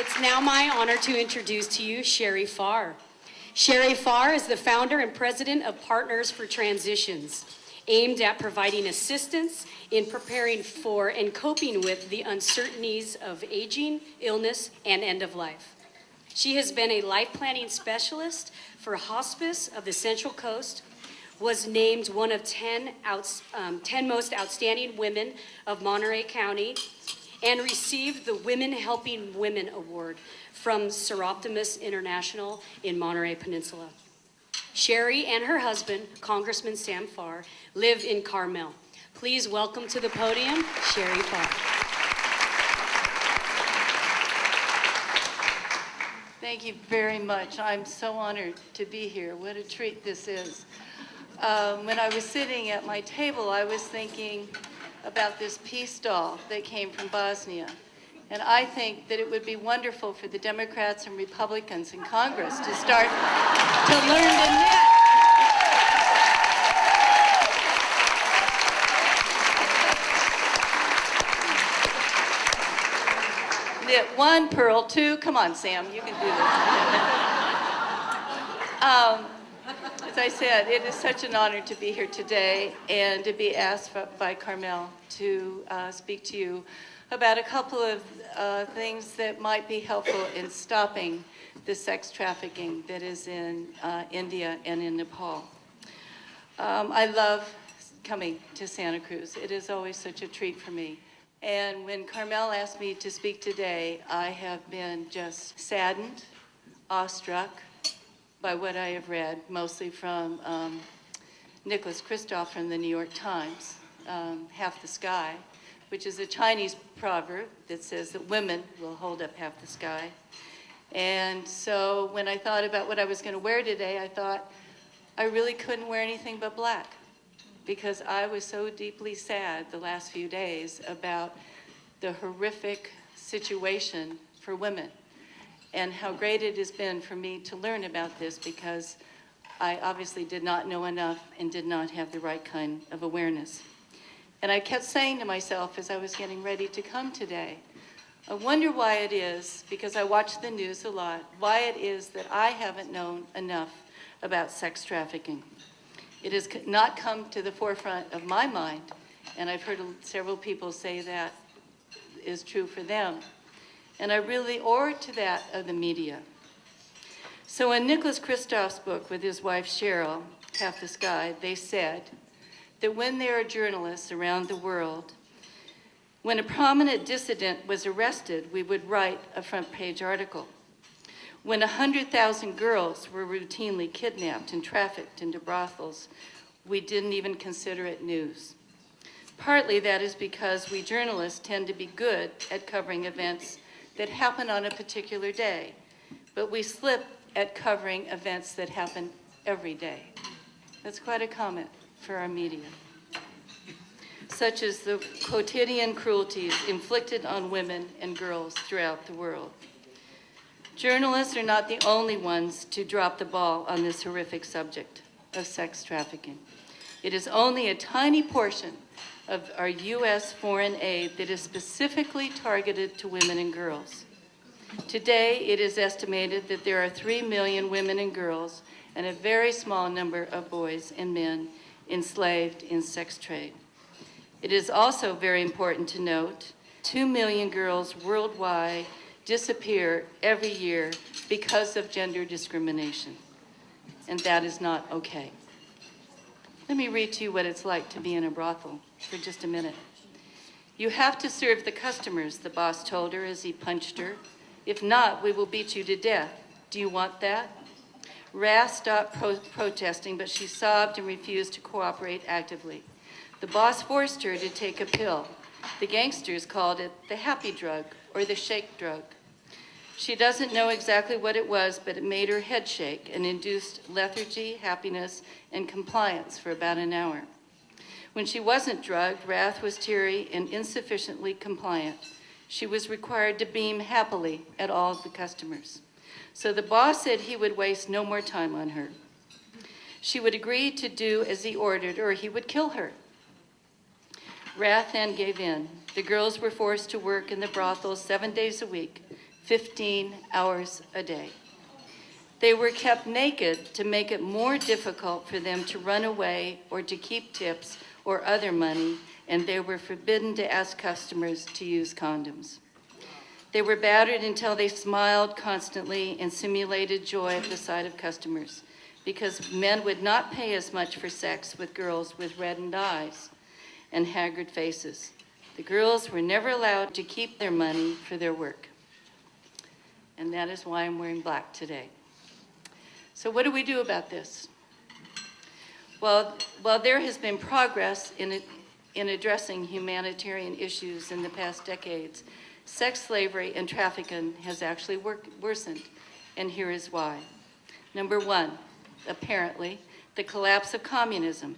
It's now my honor to introduce to you Shary Farr. Shary Farr is the founder and president of Partners for Transitions, aimed at providing assistance in preparing for and coping with the uncertainties of aging, illness, and end of life. She has been a life planning specialist for Hospice of the Central Coast, was named one of 10 most outstanding women of Monterey County, and received the Women Helping Women Award from Seroptimus International in Monterey Peninsula. Shary and her husband, Congressman Sam Farr, live in Carmel. Please welcome to the podium, Shary Farr. Thank you very much. I'm so honored to be here. What a treat this is. When I was sitting at my table, I was thinking about this peace doll that came from Bosnia. And I think that it would be wonderful for the Democrats and Republicans in Congress to start to learn to knit. Knit one, pearl two. Come on, Sam, you can do this. As I said, it is such an honor to be here today and to be asked by Carmel to speak to you about a couple of things that might be helpful in stopping the sex trafficking that is in India and in Nepal. I love coming to Santa Cruz. It is always such a treat for me. And when Carmel asked me to speak today, I have been just saddened, awestruck by what I have read, mostly from Nicholas Kristof from the New York Times, Half the Sky, which is a Chinese proverb that says that women will hold up half the sky. And so when I thought about what I was going to wear today, I thought I really couldn't wear anything but black, because I was so deeply sad the last few days about the horrific situation for women, and how great it has been for me to learn about this, because I obviously did not know enough and did not have the right kind of awareness. And I kept saying to myself as I was getting ready to come today, I wonder why it is, because I watch the news a lot, why it is that I haven't known enough about sex trafficking. It has not come to the forefront of my mind, and I've heard several people say that is true for them. And I really owe to that of the media. So in Nicholas Kristof's book with his wife Cheryl, Half the Sky, they said that when there are journalists around the world, when a prominent dissident was arrested, we would write a front page article. When 100,000 girls were routinely kidnapped and trafficked into brothels, we didn't even consider it news. Partly that is because we journalists tend to be good at covering events that happen on a particular day, but we slip at covering events that happen every day. That's quite a comment for our media. Such as the quotidian cruelties inflicted on women and girls throughout the world. Journalists are not the only ones to drop the ball on this horrific subject of sex trafficking. It is only a tiny portion of our U.S. foreign aid that is specifically targeted to women and girls. Today, it is estimated that there are 3 million women and girls and a very small number of boys and men enslaved in sex trade. It is also very important to note 2 million girls worldwide disappear every year because of gender discrimination, and that is not okay. Let me read to you what it's like to be in a brothel for just a minute. You have to serve the customers, the boss told her as he punched her. If not, we will beat you to death. Do you want that? Rath stopped protesting, but she sobbed and refused to cooperate actively. The boss forced her to take a pill. The gangsters called it the happy drug or the shake drug. She doesn't know exactly what it was, but it made her head shake and induced lethargy, happiness, and compliance for about an hour. When she wasn't drugged, Rath was teary and insufficiently compliant. She was required to beam happily at all of the customers. So the boss said he would waste no more time on her. She would agree to do as he ordered, or he would kill her. Rath then gave in. The girls were forced to work in the brothels 7 days a week, 15 hours a day. They were kept naked to make it more difficult for them to run away or to keep tips or other money, and they were forbidden to ask customers to use condoms. They were battered until they smiled constantly and simulated joy at the sight of customers, because men would not pay as much for sex with girls with reddened eyes and haggard faces. The girls were never allowed to keep their money for their work. And that is why I'm wearing black today. So what do we do about this? Well, while there has been progress in addressing humanitarian issues in the past decades, sex slavery and trafficking has actually worsened, and here is why. Number one, apparently, the collapse of communism.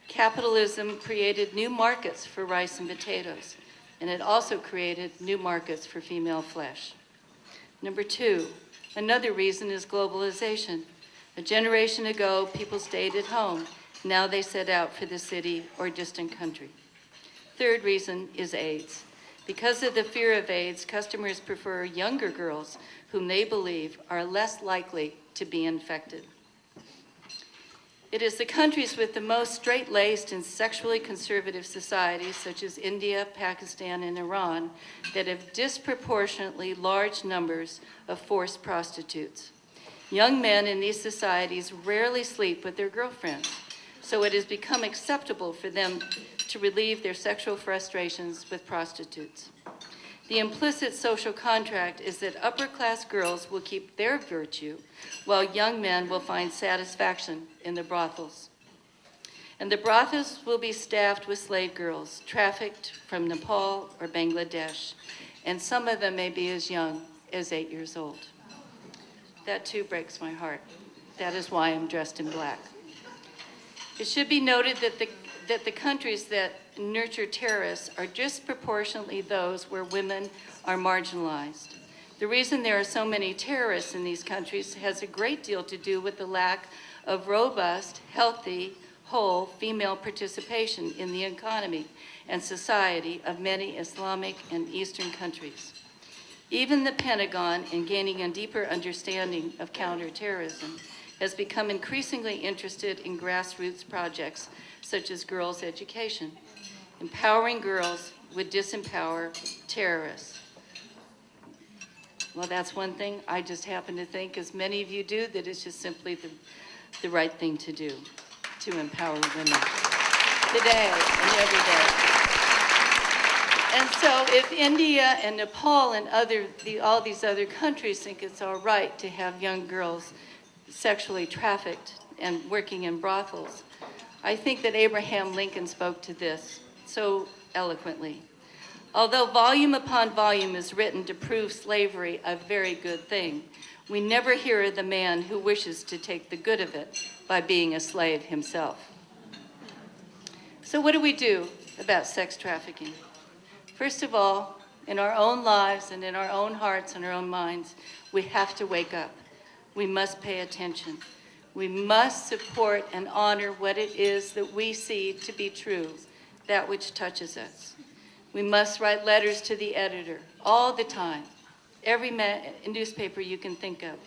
Capitalism created new markets for rice and potatoes, and it also created new markets for female flesh. Number two, another reason is globalization. A generation ago, people stayed at home. Now they set out for the city or distant country. Third reason is AIDS. Because of the fear of AIDS, customers prefer younger girls whom they believe are less likely to be infected. It is the countries with the most straight-laced and sexually conservative societies, such as India, Pakistan, and Iran, that have disproportionately large numbers of forced prostitutes. Young men in these societies rarely sleep with their girlfriends, so it has become acceptable for them to relieve their sexual frustrations with prostitutes. The implicit social contract is that upper-class girls will keep their virtue, while young men will find satisfaction in the brothels. And the brothels will be staffed with slave girls, trafficked from Nepal or Bangladesh, and some of them may be as young as 8 years old. That too breaks my heart. That is why I'm dressed in black. It should be noted that the countries that nurture terrorists are disproportionately those where women are marginalized. The reason there are so many terrorists in these countries has a great deal to do with the lack of robust, healthy, whole female participation in the economy and society of many Islamic and Eastern countries. Even the Pentagon, in gaining a deeper understanding of counterterrorism, has become increasingly interested in grassroots projects such as girls' education. Empowering girls would disempower terrorists. Well, that's one thing I just happen to think, as many of you do, that it's just simply the right thing to do, to empower women today and every day. And so if India and Nepal and all these other countries think it's all right to have young girls sexually trafficked and working in brothels, I think that Abraham Lincoln spoke to this so eloquently. Although volume upon volume is written to prove slavery a very good thing, we never hear of the man who wishes to take the good of it by being a slave himself. So what do we do about sex trafficking? First of all, in our own lives and in our own hearts and our own minds, we have to wake up. We must pay attention. We must support and honor what it is that we see to be true, that which touches us. We must write letters to the editor all the time, every newspaper you can think of.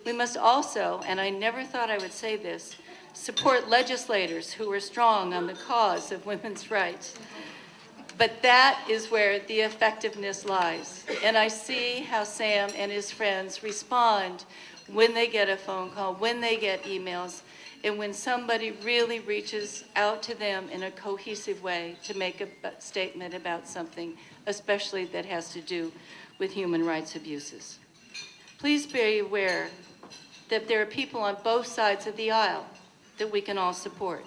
We must also, and I never thought I would say this, support legislators who are strong on the cause of women's rights. But that is where the effectiveness lies. And I see how Sam and his friends respond when they get a phone call, when they get emails, and when somebody really reaches out to them in a cohesive way to make a statement about something, especially that has to do with human rights abuses. Please be aware that there are people on both sides of the aisle that we can all support.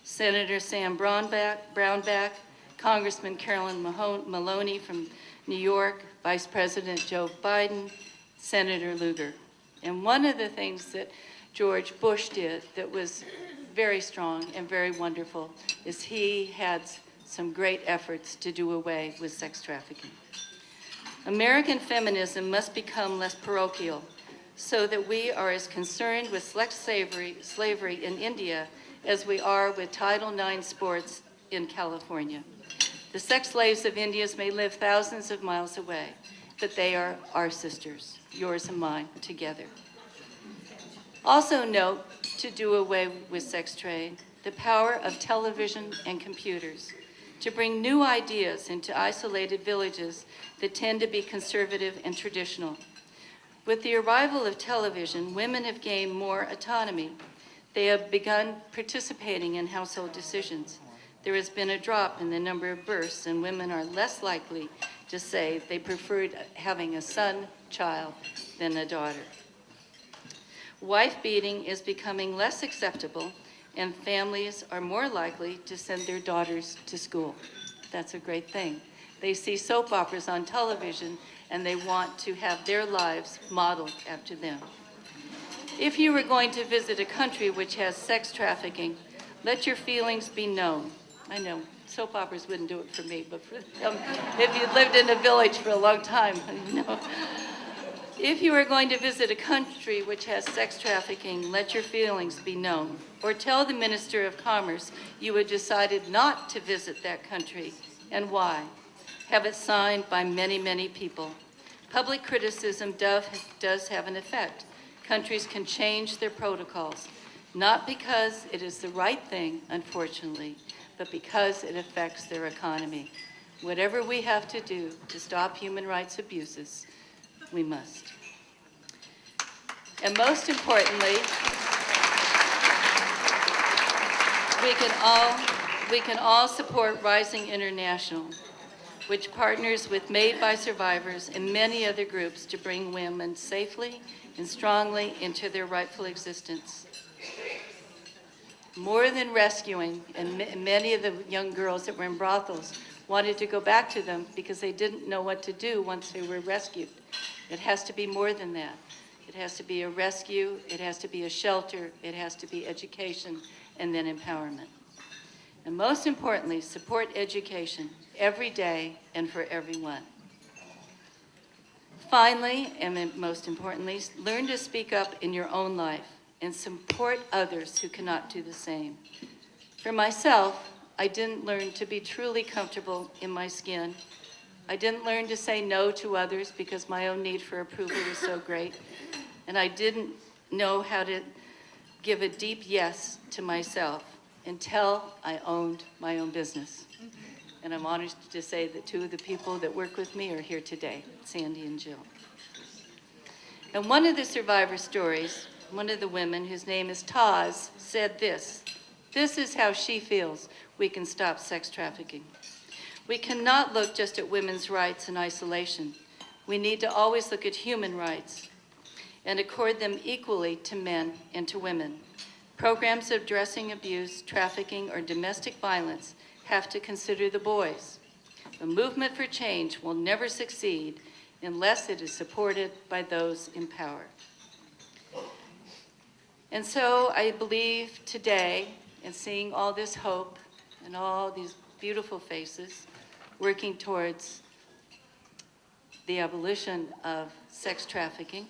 Senator Sam Brownback, Congressman Carolyn Maloney from New York, Vice President Joe Biden, Senator Lugar. And one of the things that George Bush did that was very strong and very wonderful is he had some great efforts to do away with sex trafficking. American feminism must become less parochial so that we are as concerned with sex slavery in India as we are with Title IX sports in California. The sex slaves of India may live thousands of miles away. but they are our sisters, yours and mine, together. Also note, to do away with sex trade, the power of television and computers to bring new ideas into isolated villages that tend to be conservative and traditional. With the arrival of television, women have gained more autonomy. They have begun participating in household decisions. There has been a drop in the number of births, and women are less likely to say they preferred having a son child than a daughter. Wife beating is becoming less acceptable, and families are more likely to send their daughters to school. That's a great thing. They see soap operas on television, and they want to have their lives modeled after them. If you were going to visit a country which has sex trafficking, let your feelings be known. I know, soap operas wouldn't do it for me, but for them, if you lived in a village for a long time, you know. If you are going to visit a country which has sex trafficking, let your feelings be known. Or tell the Minister of Commerce you have decided not to visit that country and why. Have it signed by many, many people. Public criticism does have an effect. Countries can change their protocols, not because it is the right thing, unfortunately, but because it affects their economy. Whatever we have to do to stop human rights abuses, we must. And most importantly, we can all support Rising International, which partners with Made by Survivors and many other groups to bring women safely and strongly into their rightful existence. More than rescuing, and many of the young girls that were in brothels wanted to go back to them because they didn't know what to do once they were rescued. It has to be more than that. It has to be a rescue, it has to be a shelter, it has to be education, and then empowerment. And most importantly, support education every day and for everyone. Finally, and most importantly, learn to speak up in your own life and support others who cannot do the same. For myself, I didn't learn to be truly comfortable in my skin. I didn't learn to say no to others because my own need for approval was so great. And I didn't know how to give a deep yes to myself until I owned my own business. And I'm honored to say that two of the people that work with me are here today, Sandy and Jill. And one of the survivor stories, one of the women, whose name is Taz, said this: "This is how she feels we can stop sex trafficking. We cannot look just at women's rights in isolation. We need to always look at human rights and accord them equally to men and to women. Programs addressing abuse, trafficking, or domestic violence have to consider the boys. The movement for change will never succeed unless it is supported by those in power." And so I believe today, in seeing all this hope and all these beautiful faces working towards the abolition of sex trafficking,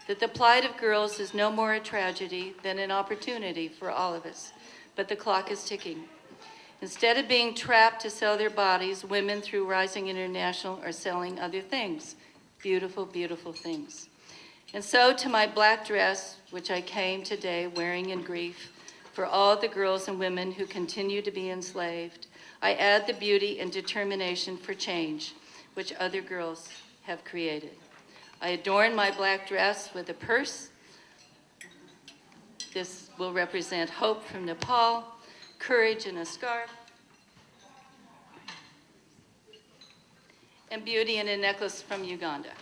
that the plight of girls is no more a tragedy than an opportunity for all of us. But the clock is ticking. Instead of being trapped to sell their bodies, women through Rising International are selling other things, beautiful, beautiful things. And so to my black dress, which I came today wearing in grief for all the girls and women who continue to be enslaved, I add the beauty and determination for change, which other girls have created. I adorn my black dress with a purse. This will represent hope from Nepal, courage in a scarf, and beauty in a necklace from Uganda.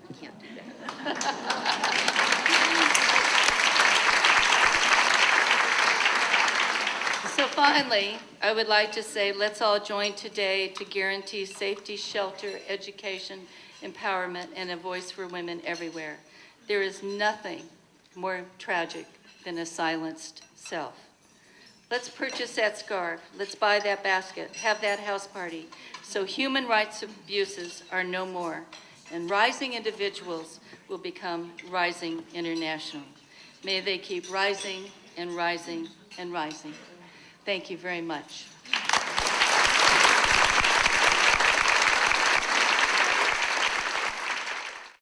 I can't do that. So finally, I would like to say, let's all join today to guarantee safety, shelter, education, empowerment, and a voice for women everywhere. There is nothing more tragic than a silenced self. Let's purchase that scarf. Let's buy that basket. Have that house party. So human rights abuses are no more. And rising individuals will become Rising International. May they keep rising and rising and rising. Thank you very much.